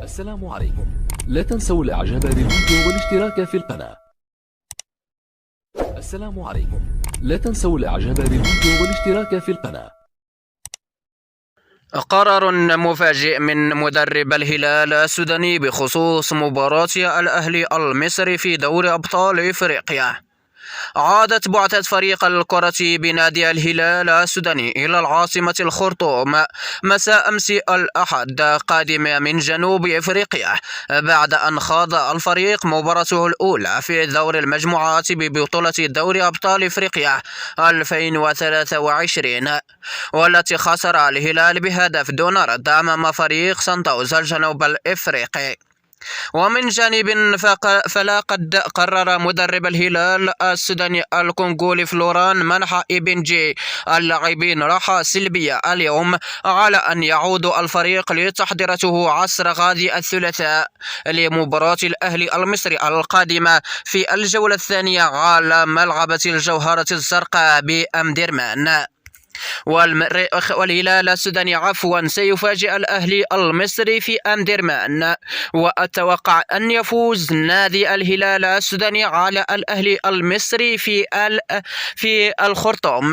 السلام عليكم. لا تنسوا الاعجاب بالفيديو والاشتراك في القناة. السلام عليكم. لا تنسوا الاعجاب بالفيديو والاشتراك في القناة. قرار مفاجئ من مدرب الهلال السوداني بخصوص مباراة الأهلي المصري في دوري أبطال إفريقيا. عادت بعثة فريق الكرة بنادي الهلال السوداني إلى العاصمة الخرطوم مساء أمس الأحد قادمة من جنوب إفريقيا بعد أن خاض الفريق مباراته الأولى في دور المجموعات ببطولة دوري أبطال إفريقيا 2023 والتي خسر الهلال بهدف دون رد أمام فريق سانتاوس الجنوب الإفريقي. ومن جانب فلا قد قرر مدرب الهلال السوداني الكونغولي فلوران منح إبنجي اللاعبين راحة سلبية اليوم على أن يعود الفريق لتحضيرته عصر غد الثلاثاء لمباراة الأهلي المصري القادمة في الجولة الثانية على ملعب الجوهرة الزرقاء بأمدرمان. والهلال السوداني سيفاجئ الأهلي المصري في أمدرمان، وأتوقع أن يفوز نادي الهلال السوداني على الأهلي المصري في الخرطوم.